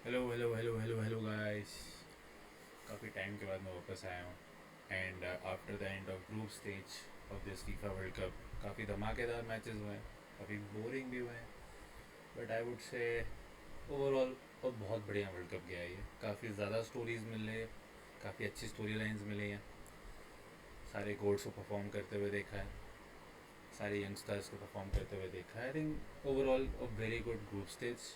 Hello hello hello hello hello guys. काफ़ी time के बाद मैं वापस आया हूँ and after the end of group stage of this FIFA world cup काफ़ी धमाकेदार मैचेस हुए हैं, काफ़ी बोरिंग भी हुए हैं, बट आई वुड से ओवरऑल और बहुत बढ़िया वर्ल्ड कप गया है ये। काफ़ी ज़्यादा स्टोरीज मिले, काफ़ी अच्छी स्टोरी लाइन्स मिली हैं, सारे गोल्स को परफॉर्म करते हुए देखा है, सारे यंगस्टर्स को परफॉर्म करते हुए देखा है। I think overall a very good group stage.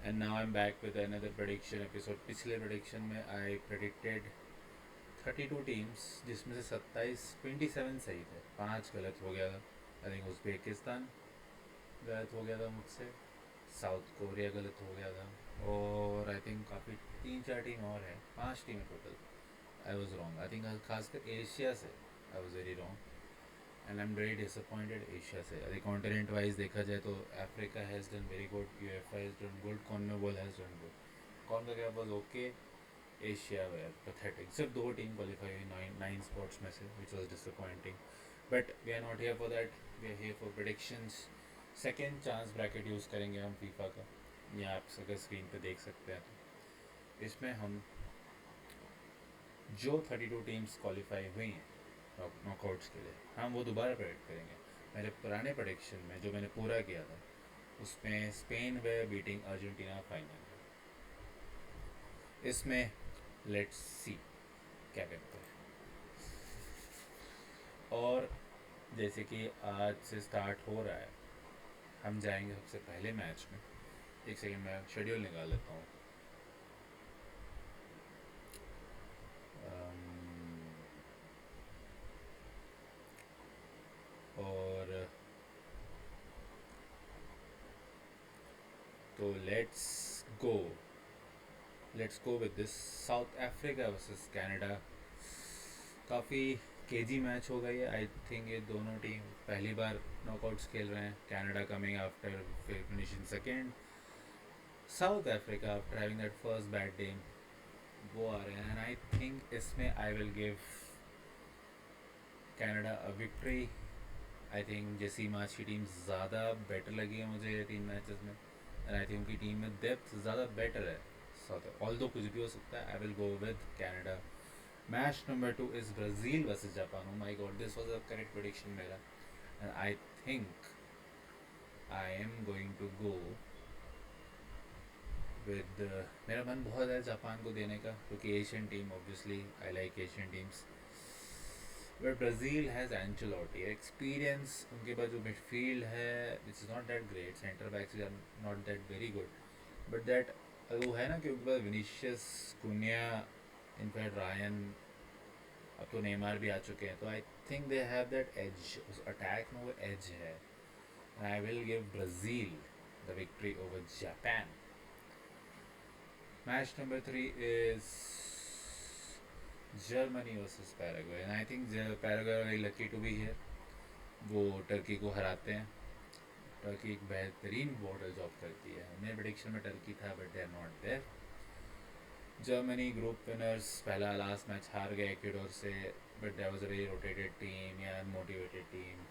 And now I am back with another prediction episode. पिछले प्रेडिक्शन में आई प्रेडिक्टेड 32 टीम्स, जिसमें से 27 सही थे, 5 गलत हो गया था। आई थिंक उज़्बेकिस्तान गलत हो गया था मुझसे, साउथ कोरिया गलत हो गया था, और आई थिंक काफ़ी 3 4 टीम और है, 5 team total. I was wrong. I think खासकर एशिया से I was very wrong and I am very disappointed Asia से। यदि कॉन्टिनेंट वाइज देखा जाए तो Africa has done very good, UEFA has done good, CONMEBOL has done good. CONMEBOL was okay, Asia were pathetic. सिर्फ 2 team qualify हुई nine spots में से, which was disappointing. But we are not here for that, we are here for predictions. Second chance bracket use करेंगे हम FIFA का, या आप अगर स्क्रीन पे देख सकते हैं तो इसमें हम जो 32 टीम्स क्वालिफाई हुई हैं नॉकआउट्स के लिए, हम वो दोबारा प्रेडिक्ट करेंगे। मेरे पुराने प्रेडिक्शन में जो मैंने पूरा किया था, उसमें स्पेन वे बीटिंग अर्जेंटीना फाइनल। इसमें लेट्स सी क्या कहते हैं। और जैसे कि आज से स्टार्ट हो रहा है, हम जाएंगे सबसे पहले मैच में। एक सेकेंड, मैं शेड्यूल निकाल लेता हूँ। और तो let's go with this. South Africa versus Canada, काफ़ी केजी मैच हो गई है। आई थिंक ये दोनों टीम पहली बार नॉकआउट्स खेल रहे हैं। Canada coming after finishing second, south Africa after having that first bad game, वो आ रहे हैं। एंड आई थिंक इसमें आई will give Canada a victory. I think जैसी मैच की टीम ज़्यादा बेटर लगी है मुझे ये 3 मैचेस में, एंड आई थिंक उनकी टीम में डेप्थ ज़्यादा बेटर है। साउथ ऑल दो कुछ भी हो सकता है, I will go with Canada. Match number 2 is Brazil versus Japan. My god, this was a correct prediction मेरा, and I think I am going to go with, मेरा मन बहुत है जापान को देने का, क्योंकि Asian team obviously I like Asian teams. But Brazil has Ancelotti experience, उनके पास जो मिडफील्ड है which is not that great, centre backs are not that very good, but that वो है ना कि उनके पास विनीशियस, कुनिया, इनफैक्ट रायन, अब तो नेमार भी आ चुके हैं, तो I think they have that edge, उस अटैक में वो एज है। And I will give Brazil the victory over Japan. Match number 3 is Germany versus Paraguay, and I think Paraguay very lucky to be here. वो Turkey को हराते हैं। Turkey एक बेहतरीन बॉर्डर जॉब करती है, मेरे प्रेडिक्शन में टर्की था but they are not there. Germany group winners, पहला लास्ट मैच हार गए इक्वेडोर से, but that was a very rotated team या मोटिवेटेड टीम।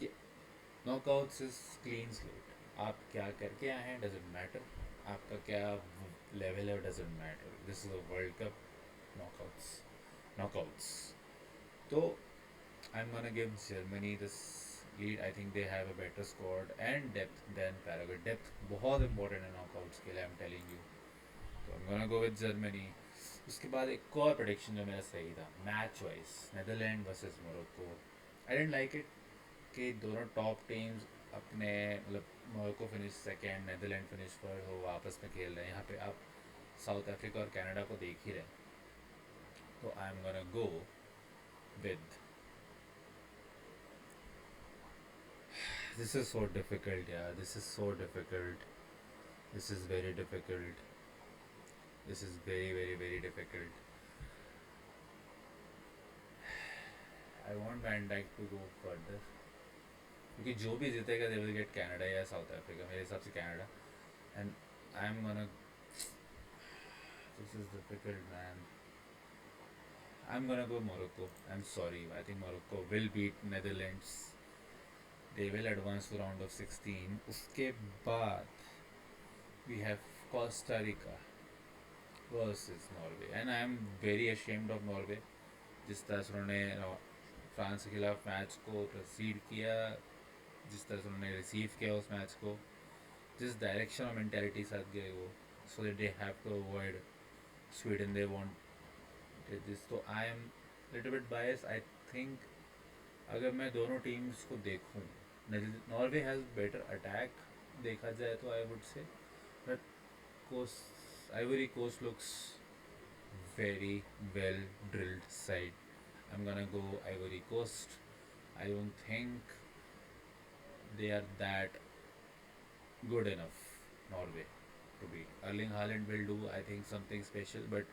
ये नॉकआउट्स इज क्लीन स्लेट, आप क्या करके आए हैं डजेंट मैटर, आपका क्या लेवल है doesn't matter, this is a world cup. Knockouts, knockouts. तो I'm gonna give Germany this lead. I think they have a better squad and depth than Paraguay. Depth बहुत important है knockouts के लिए, I'm telling you. तो I'm gonna go with Germany. उसके बाद एक और prediction जो मेरा सही था match wise, Netherland versus Morocco. I didn't like it कि दोनों टॉप टीम्स अपने, मतलब Morocco finish second, Netherland finish third, हो आपस में खेल रहे हैं। यहाँ पे आप साउथ अफ्रीका और कनाडा को देख ही रहे हैं। तो I am gonna go with, this is so difficult, yeah. This is so difficult. This is very difficult. This is very, very, very difficult. I want Van Dijk to go further. क्योंकि जो भी जीतेगा they will get Canada या South Africa, मेरे हिसाब से Canada. And I am gonna, this is difficult man, I am gonna go Morocco. I am sorry, I think Morocco will beat Netherlands, they will advance to round of 16। उसके बाद we have Costa Rica versus Norway, and I am very ashamed of Norway. जिस तरह से उन्होंने France के खिलाफ match को proceed किया, जिस तरह से उन्होंने रिसीव किया उस मैच को, जिस डायरेक्शन और मेंटेलिटी साथ गए वो, so that they have to avoid Sweden, they want this. तो I am little bit bias. I think अगर मैं दोनों टीम्स को देखूं, नॉर्वे हैज़ बेटर अटैक देखा जाए तो I would say, but coast Ivory Coast looks very well drilled side. I'm gonna go Ivory Coast. I don't think they are that good enough, Norway, to beat. Erling Haaland will do, I think, something special, but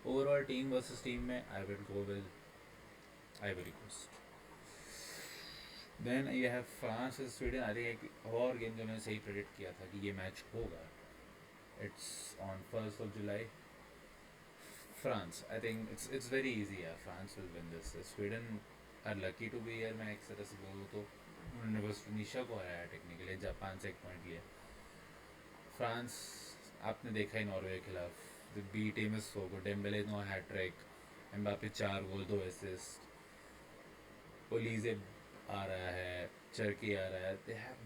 overall team versus team में I will go with Ivory Coast. Then you have France and Sweden. I think एक और game जो मैंने सही predict किया था कि ये मैच होगा. It's on 1st of July. France. I think it's very easy. Yeah, France will win this. Sweden are lucky to be here. मैं एक तरह से बोलूँ तो उन्होंने बस निशा को हराया टेक्निकली, जापान से एक पॉइंट लिया. फ्रांस आपने देखा ही नॉर्वे के खिलाफ, the B team is so good. Dembele no hat-trick, Mbappe 4 goal 2 assist, Olise आ रहा है, चर्की आ रहा है. They have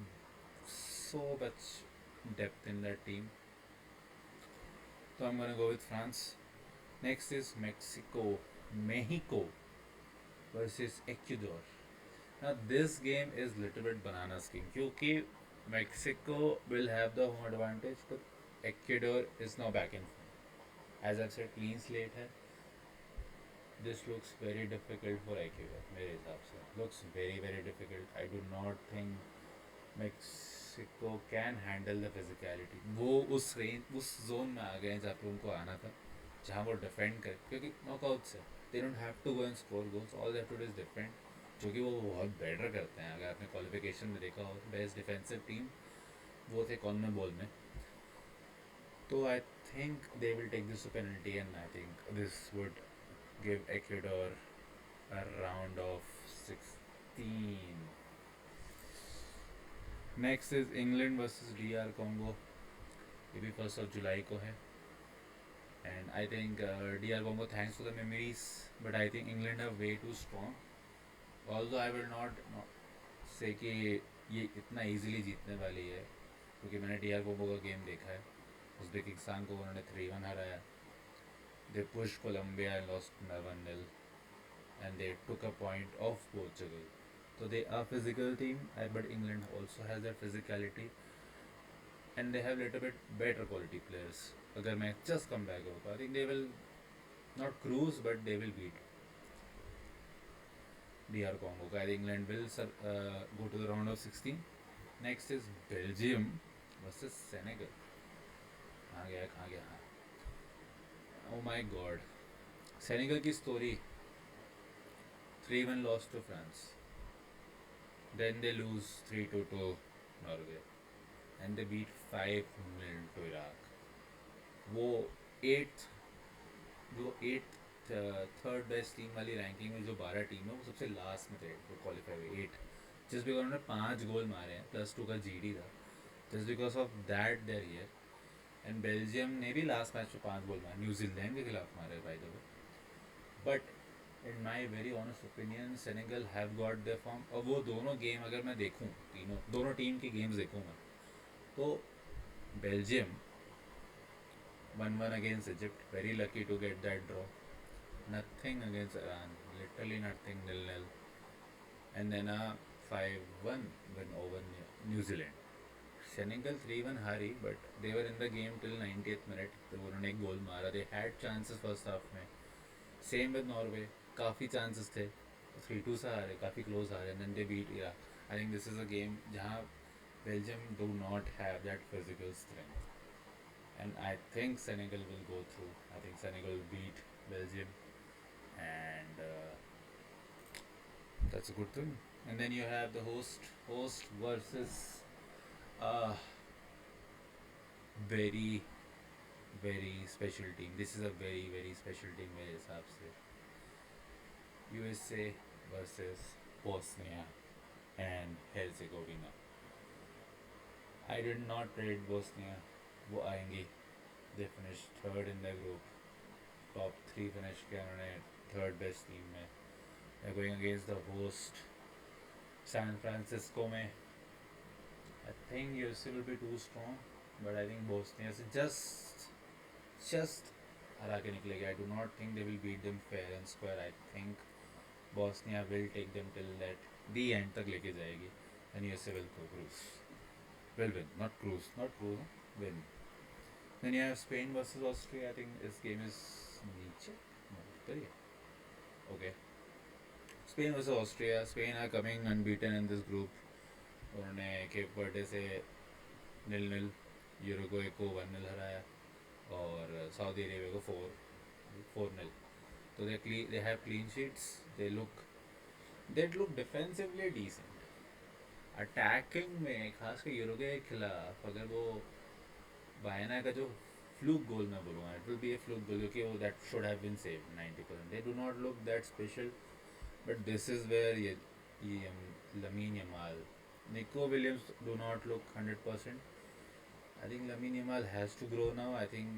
so much depth in that team. तो I am gonna go with France. Next is Mexico versus Ecuador. Now this game is little bit banana skin क्योंकि Mexico will have the home advantage, but Ecuador is now back in form. As I said, clean slate है. This looks very difficult for Ecuador मेरे हिसाब से. Looks very very difficult. I do not think Mexico can handle the physicality. वो उस range उस zone में आ गए जहाँ पे उनको आना था, जहाँ वो डिफेंड करे, क्योंकि नॉकआउट से they don't have to go and score goals. All they have to do is defend, जो कि वो बहुत बेटर करते हैं. अगर आपने क्वालिफिकेशन में देखा हो, बेस्ट डिफेंसिव टीम वो थे कॉन्मे बॉल में. तो I think they will take this penalty and I think this would give Ecuador a round of 16. Next is England versus DR Congo. ये भी 1st of July को है. And I think DR Congo, thanks to the memories, but I think England are way too strong. Although I will not say कि ये इतना easily जीतने वाली है, क्योंकि मैंने DR Congo का गेम देखा है. उज़्बेकिस्तान को उन्होंने 3-1 हराया. They pushed Colombia and lost 1-0, and they took a point off Portugal. So they are physical team, but England also has their physicality, and they have little bit better quality players. अगर मैं just come back होगा, I think they will not cruise but they will beat DR Congo. I think England will go to the round of 16. Next is Belgium versus Senegal. कहाँ गया. Oh my god. Senegal की story. 3-1 loss to France. Then they lose 3-2 to Norway. And they beat 5-0 to Iraq. वो third best team वाली ranking में जो 12 team है वो सबसे लास्ट में थे, वो क्वालिफाई हुए 8, जस्ट बिकॉज उन्होंने 5 गोल मारे हैं, +2 का GD था. Just because of that they're here. And Belgium ने भी लास्ट मैच में 5 गोल मारे, न्यूजीलैंड के खिलाफ मारे by the way. But in my very honest opinion Senegal have got there form. और वो दोनों गेम अगर मैं देखूँ, दोनों टीम की गेम्स देखूँ मैं, तो Belgium 1-1 against Egypt, very lucky to get that draw. Nothing against Iran, literally nothing, 0-0. And then a 5-1 win over New Zealand. Senegal 3-1 हारी, but they were in the game till 90th minute. तो उन्होंने एक गोल मारा. They had chances first half में. Same with Norway, काफ़ी chances थे, 3-2 से हारे, काफ़ी close हारे, and then they beat Iraq. I think this is a game जहाँ Belgium do not have that physical strength. And I think Senegal will go through. I think Senegal will beat Belgium, and that's a good thing. And then you have the host versus very very special team. This is a very very special team मेरे हिसाब से. USA versus Bosnia and Herzegovina. I did not predict Bosnia वो आएंगी. Third in the group, top three finish किया उन्होंने third best team में. They're going against the host San Francisco में. I think UFC will be too strong, but I think Bosnia से just हरा के निकलेगी. I do not think they will beat them fair and square. I think Bosnia will take them till that the end तक लेके जाएगी, and USA will go cruise. Will win, not cruise, win. Then you have Spain versus Austria. I think this game is नीचे, no, ऊपर ही है. Okay. Spain versus Austria. Spain are coming unbeaten in this group. उन्होंने Cape Verde से 0-0, यूरुग्वे को 1-0 हराया और Saudi Arabia को 4-0. तो they have clean sheets. They look defensively decent. Attacking में खासकर यूरुग्वे के खिलाफ अगर वो बायना का जो फ्लूक गोल मैं बोलूँगा, it will be a fluke goal क्योंकि वो that should have been saved 90%. They do not look that special, but this is where Lamine Yamal, Nico Williams do not look 100%. I think Lamine Yamal has to grow now. I think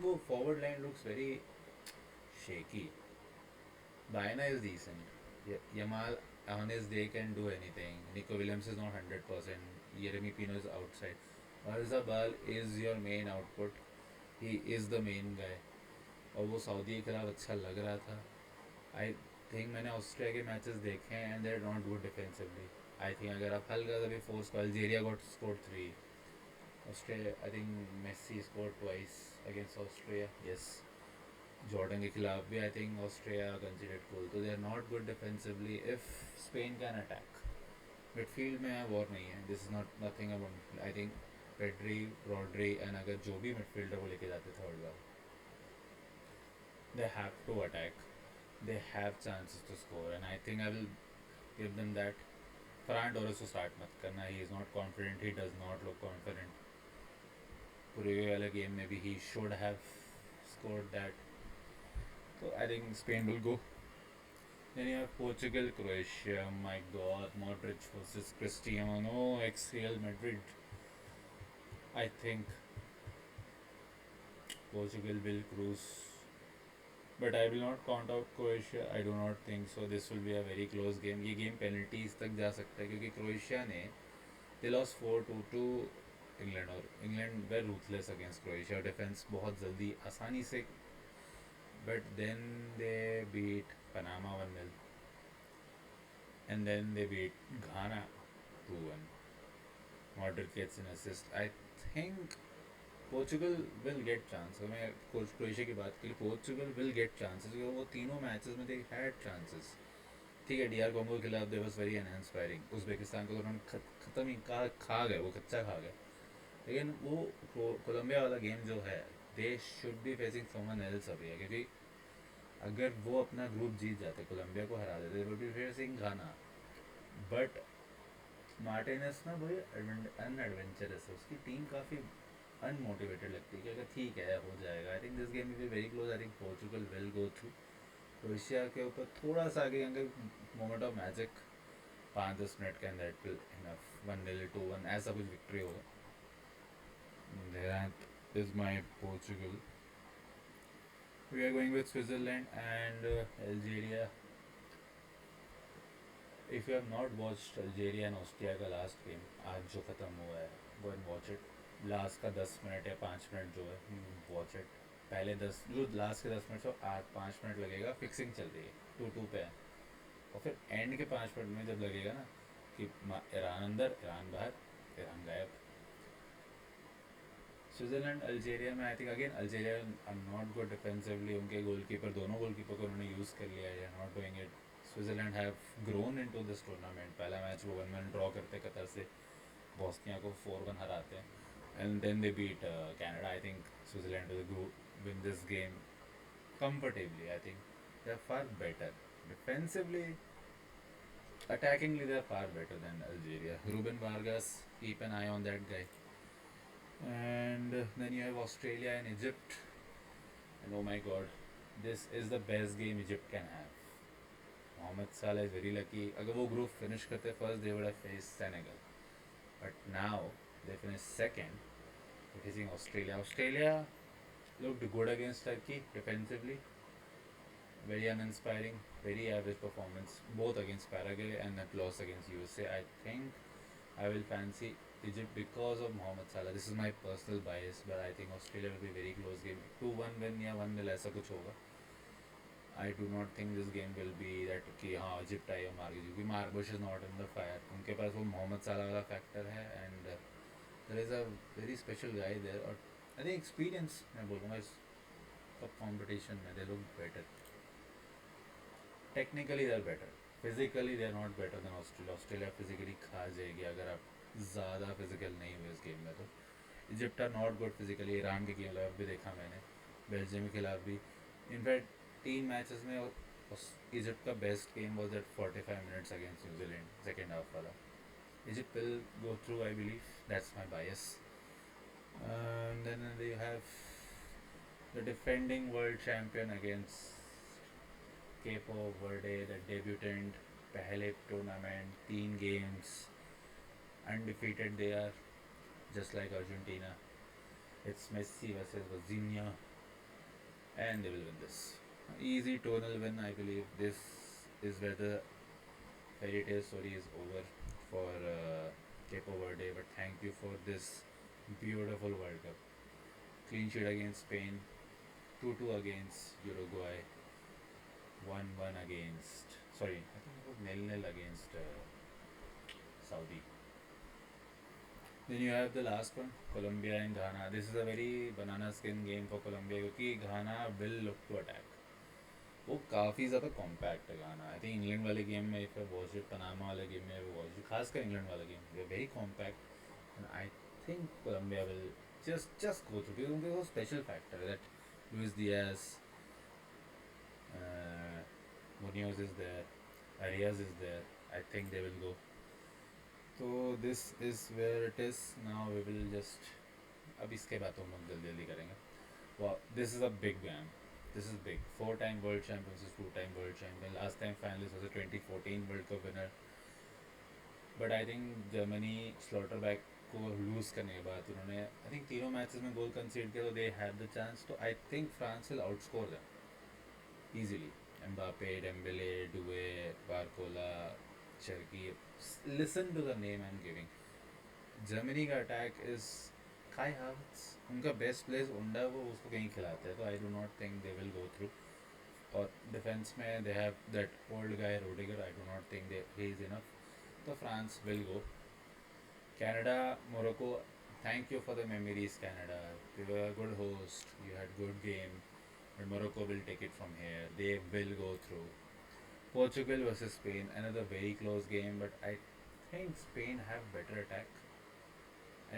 वो forward line looks very shaky. Baena is decent. Yamal on his day can do anything. Nico Williams is not 100%. Yeremy Pino is outside. Oyarzabal is your main output. He is the main guy. और वो Saudi के खिलाफ अच्छा लग रहा था. I think मैंने Australia के मैचेस देखे हैं and they're not good defensively. I think अगर आप हल्का सा भी फोर्स को, Algeria got scored 3. Australia, I think Messi scored twice against Austria. Yes. Jordan के खिलाफ भी I think Austria considered goal. So they are not good defensively. If Spain can attack, midfield में war नहीं है. This is not nothing about. I think Pedri, Rodri and अगर जो भी midfielder वो लेके जाते third bar, they have to attack. They have chances to score, and I think I will give them that. Ferran Torres को start मत करना. He is not confident. He does not look confident. पूरे वाले game में भी he should have scored that. So I think Spain will go. Then you have Portugal, Croatia. My God, Modric versus Cristiano, ex-Real Madrid. I think Portugal will cruise, but I will not count out Croatia. I do not think so. This will be a very close game. ये game penalties तक जा सकता है क्योंकि Croatia ने they lost 4-2 to England और England were ruthless against Croatia. Defense बहुत जल्दी आसानी से, but then they beat Panama 1-0 and then they beat Ghana 2-1. Modric gets an assist. I think Portugal will get chance. मैं Croatia की बात करी, Portugal will get chances क्योंकि वो तीनों मैचेस में they had chances. ठीक है, DR कॉन्गो के खिलाफ they was very uninspiring. Uzbekistan को तो उन्होंने ख़त्म ही खा गए, वो कच्चा खा गए. लेकिन वो कोलंबिया वाला गेम जो है, they should be facing someone else अभी है क्योंकि अगर वो अपना ग्रुप जीत जाते, कोलंबिया को हरा देते, they would be facing Ghana. But Martinez ना भाई अनएडवेंचरस है, उसकी टीम काफ़ी अनमोटिवेटेड लगती है कि अगर ठीक है हो जाएगा. आई think this game will be very close. I think Portugal will go through. Croatia के ऊपर थोड़ा सा आगे अगर मोमेंट ऑफ मैजिक 5-10 मिनट के अंदर इट विल इनफ 1-0 2-1 ऐसा कुछ विक्ट्री होगा. That is my Portugal. We are going with Switzerland and Algeria. If you have not watched Algeria and Austria का लास्ट गेम आज जो ख़त्म हुआ है, go and watch it. Last का 10 मिनट या 5 मिनट जो है, वॉच इट. पहले 10 जो लास्ट के 10 मिनट से 5 मिनट लगेगा, फिक्सिंग चल रही है 2-2 पे है. और फिर एंड के 5 मिनट में जब लगेगा ना कि ईरान अंदर, ईरान बाहर, ईरान गायब. स्विट्ज़रलैंड अल्जेरिया में I think again Algeria are not good defensively. उनके गोलकीपर, दोनों गोलकीपर को उन्होंने यूज़ कर लिया है, not doing it. Switzerland have grown into this tournament. पहला मैच वो 1-1 ड्रॉ करते कतर से, बॉस्निया को 4-1 हराते हैं, and then they beat Canada. I think Switzerland will win this game comfortably. I think they are far better defensively. Attackingly, they are far better than Algeria. Ruben Vargas, keep an eye on that guy. And then you have Australia and Egypt. And oh my God, this is the best game Egypt can have. Mohamed Salah is very lucky. अगर वो group finish करते first, they would have faced Senegal. But now they finished second, facing Australia. Australia looked good against Turkey defensively. Very uninspiring, very average performance, both against Paraguay and that loss against USA. I think I will fancy Egypt because of Mohamed Salah. This is my personal bias, but I think Australia will be very close game. 2-1 win या 1-0 ऐसा कुछ होगा. I do not think this game will be that कि हाँ Egypt आएगा मार के, क्योंकि Marbush is not in the fire. उनके पास वो मोहम्मद साला वाला फैक्टर है, and there is a very special guy there. और I think experience मैं बोलूँगा इस कप competition में they look better. Technically they are better. Physically they are not better than Australia. Australia physically खा जाएगी अगर आप ज़्यादा फिजिकल नहीं हुए इस गेम में तो. Egypt are not good physically. Iran के खिलाफ भी देखा मैंने, बेल्जियम के खिलाफ भी. इनफैक्ट 3 मैचेस में इजिप्ट का best game was at 45 minutes against New Zealand second half वाला. Egypt will go through I believe. That's my bias. Then they have the defending world champion against Cape Verde, the debutant. पहले tournament 3 games undefeated they are, just like Argentina. It's Messi versus Virginia, and they will win this. Easy tonal win, I believe. This is where the fairy tale story is over for Capo Verde. But thank you for this beautiful World Cup. Clean sheet against Spain, 2-2 against Uruguay, 1-1 against. Sorry, I think it was 0-0 against Saudi. Then you have the last one, Colombia and Ghana. This is a very banana skin game for Colombia क्योंकि Ghana will look to attack. वो काफ़ी ज़्यादा compact है गाना. I think England वाले game में फिर watch it, Panama वाले गेम में वो वॉच, खासकर इंग्लैंड वाला गेम वे very compact. And I think Colombia will just go through, क्योंकि उनके वो स्पेशल फैक्टर है that Luis Diaz, Munoz is there, Arias is there. I think they will go. तो this is where it is. Now we will just, अब इसके बाद तो हम लोग जल्दी जल्दी करेंगे. This is a big game. This is big. 4-time world champion versus 2-time world champion. Last time finalist was a 2014 World Cup winner. But I think Germany Slaughterback को लूज़ करने के बाद उन्होंने आई थिंक तीनों matches में गोल कंसीड किया, तो they had the chance. तो I think France will outscore them easily. Mbappe, Dembele, Doue, Barcola, Cherki. Listen to the name I am giving. Germany का अटैक इज़ Kai Havertz. उनका best place उंडा, वो उसको कहीं खिलाते हैं. तो I do not think they will go through. और डिफेंस में they have that old guy Rudiger. I do not think they he is enough. तो France will go. Canada Morocco. Thank you for the memories Canada. You were a good host, you had good game. But Morocco will take it from here. They will go through. Portugal versus Spain, another very close game, but I think Spain have better attack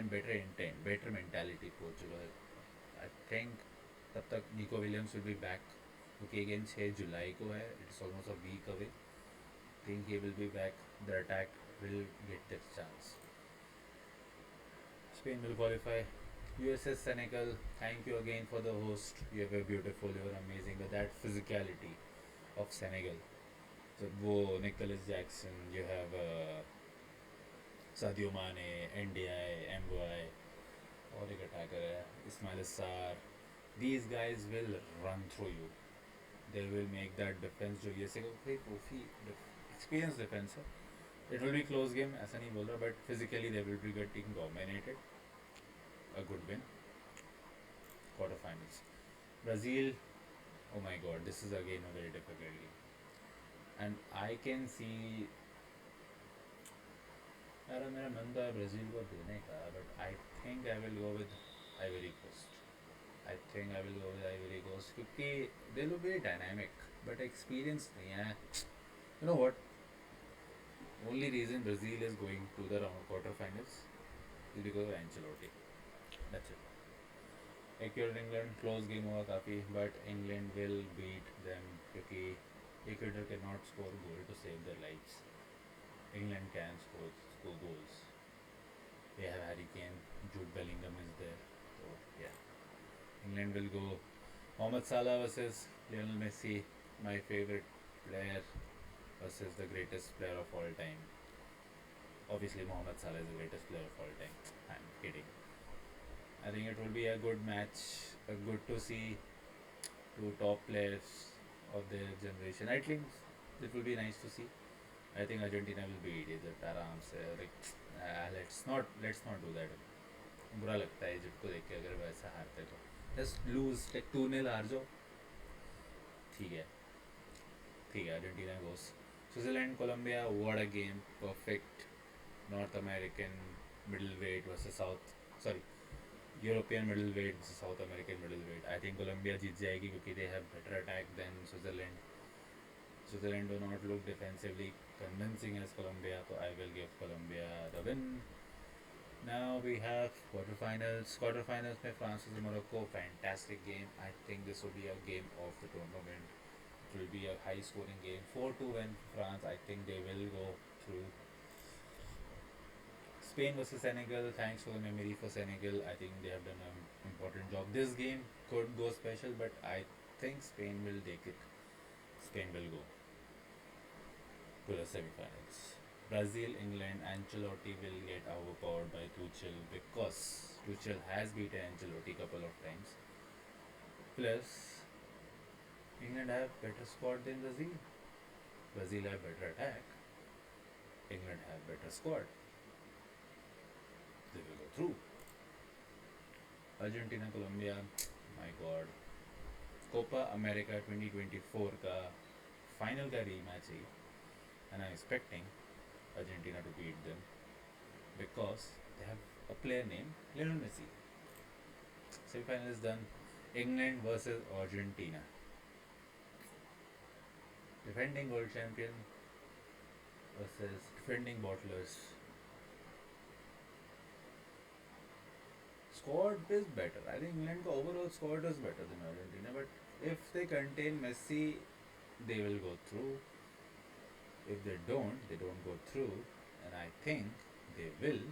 and better intent, better mentality. Portugal, I think तब तक Nico Williams will be back, क्योंकि again 6 जुलाई को है. It's almost a week away. Think he will be back. The attack will get this chance. Spain will qualify. USS Senegal, thank you again for the host. You are beautiful, you are amazing. But that physicality of Senegal. So वो Nicholas Jackson, you have Sadio Mane, NDI, MBY, और एक attacker है Ismail Assar. These guys will run through you. They will make that defense जो ये से कोई काफ़ी experienced defense है. It will be close game, ऐसा नहीं बोल रहा, but physically they will be getting dominated. A good win. Quarterfinals. Brazil, oh my god, this is again a very difficult game. And I can see, यार मेरा मन था Brazil को देने का, but I think I will go with Ivory Coast. I think I will go with Ivory Coast क्योंकि they look very dynamic, but experience नहीं है. You know what? Only reason Brazil is going to the quarterfinals is because of Ancelotti. That's it. Ecuador England close game हुआ काफ़ी, but England will beat them क्योंकि Ecuador cannot score goal to save their lives. England can score goals. They have Harry Kane, Jude Bellingham is there. So yeah, England will go. Mohamed Salah versus Lionel Messi, my favorite player versus the greatest player of all time. Obviously Mohamed Salah is the greatest player of all time. I'm kidding. I think it will be a good match, a good to see two top players of their generation. I think it will be nice to see. I think Argentina will beat Egypt आराम से. Like let's not do that. बुरा लगता है Egypt को देख के अगर वैसा हारते तो. जस्ट लूज लाइक 2-0 हार जाओ. ठीक है. ठीक है. Argentina goes. Switzerland Colombia. What a game. Perfect. North American middleweight versus South. Sorry. European middleweight versus South American middleweight. I think Colombia जीत जाएगी क्योंकि they have better attack than Switzerland. Switzerland do not look defensively convincing as Colombia, so I will give Colombia the win. Now we have quarterfinals. Quarterfinals में France vs Morocco. Fantastic game. I think this will be a game of the tournament. It will be a high-scoring game. 4-2 win France. I think they will go through. Spain versus Senegal. Thanks for the memory for Senegal. I think they have done an important job. This game could go special, but I think Spain will take it. Spain will go to the semi-finals. Brazil, England. Ancelotti will get overpowered by Tuchel because Tuchel has beaten Ancelotti couple of times. Plus, England have better squad than Brazil. Brazil have better attack. England have better squad. They will go through. Argentina, Colombia. My God. Copa America 2024 का final का rematch है, and I'm expecting Argentina to beat them because they have a player named Lionel Messi. Semi-final is done. England versus Argentina. Defending world champion versus defending bottlers. Squad is better. I think England का overall squad is better than Argentina, but if they contain Messi, they will go through. If they don't go through, and I think they will.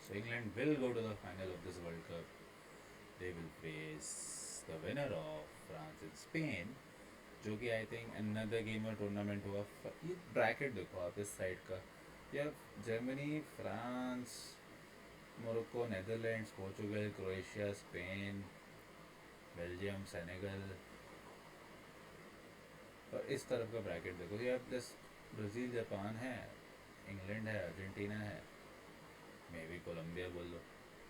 So England will go to the final of this World Cup. They will face the winner of France and Spain, जो कि I think another game or tournament हुआ. ये bracket देखो आप इस side का. या Germany, France, Morocco, Netherlands, Portugal, Croatia, Spain, Belgium, Senegal. और इस तरफ का ब्रैकेट देखो. ये आप जस्ट ब्राज़ील, जापान है, इंग्लैंड है, अर्जेंटीना है, मे बी कोलंबिया बोल लो.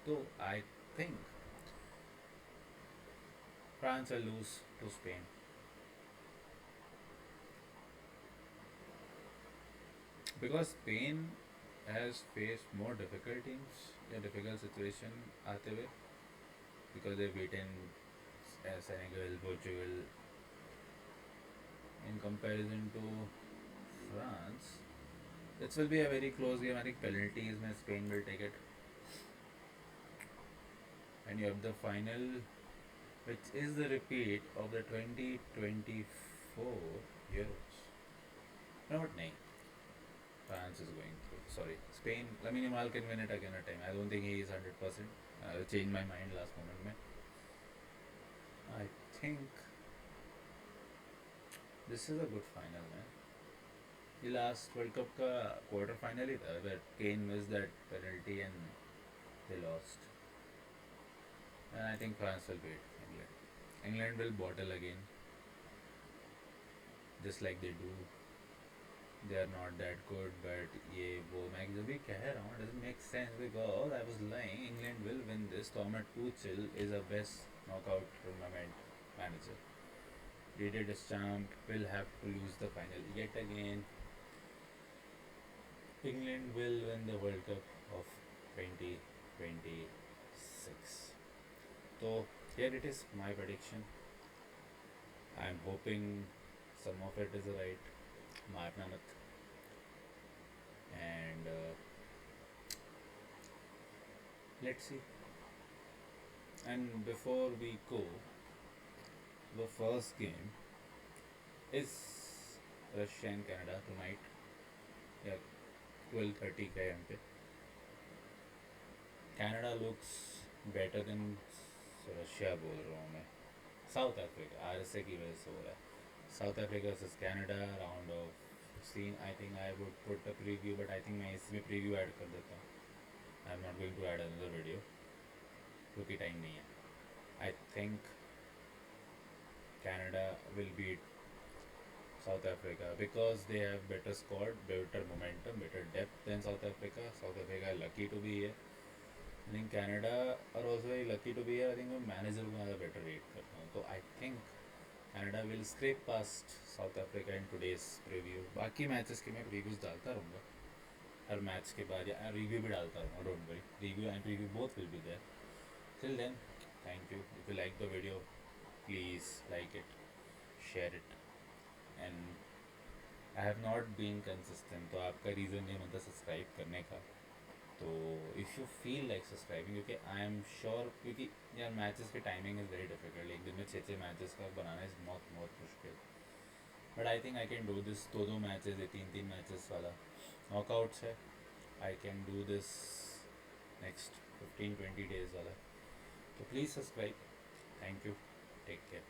तो I think France will lose to Spain. Because Spain has faced more difficult teams या डिफिकल्ट सिचुएशन आते हुए, because they beaten Senegal, Portugal. In comparison to France, this will be a very close game. I think penalties में Spain will take it. And you have the final, which is the repeat of the 2024 Euros. No, but nahi. France is going through. Sorry, Spain. Lamine Yamal can win it again at time. I don't think he is 100%. I'll change my mind last moment में. I think this is a good final man. ये last world cup का quarter final ही था where Kane missed that penalty and they lost. And I think France will beat England. England will bottle again just like they do. They are not that good, but ये वो मैं जो भी कह रहा हूँ doesn't make sense because I was lying. England will win this. Thomas Tuchel is a best knockout tournament manager. Didier Deschamps will have to lose the final yet again. England will win the World Cup of 2026. So here it is, my prediction. I am hoping some of it is right. Marna mat. And let's see. And before we go, the first game is Russia and Canada tonight. Yeah, 12:30 का यहाँ पे. Canada looks better than Russia बोल रहा हूँ मैं. South Africa RSA की वजह से हो रहा है. South Africa versus Canada round of 16. I think I would put a preview, but I think मैं इसमें preview add कर देता हूँ. I'm not going to add another video क्योंकि time नहीं है. I think Canada will beat South Africa because they have better squad, better momentum, better depth than South Africa. South Africa are lucky to be here. I think Canada are also very lucky to be here. I think वो manager को ज़्यादा better rate करता हूँ. तो I think Canada will scrape past South Africa in today's preview. बाकी matches के मैं previews डालता रहूँगा हर मैच के बाद या रिव्यू भी डालता रहूँगा. Don't worry, review and preview both will be there. Till then, thank you. If you like the video, please like it, share it, and I have not been consistent. तो आपका reason नहीं बनता subscribe करने का. तो if you feel like subscribing, क्योंकि I am sure, क्योंकि यार मैचेस की टाइमिंग इज़ वेरी डिफिकल्ट. एक दिन में 6 मैचेस का बनाना इज़ बहुत बहुत मुश्किल. But I think I can do this. दो मैचेस है, 3 मैचेस वाला नॉकआउट्स है. I can do this next 15-20 days वाला. तो please subscribe. Thank you. Take care.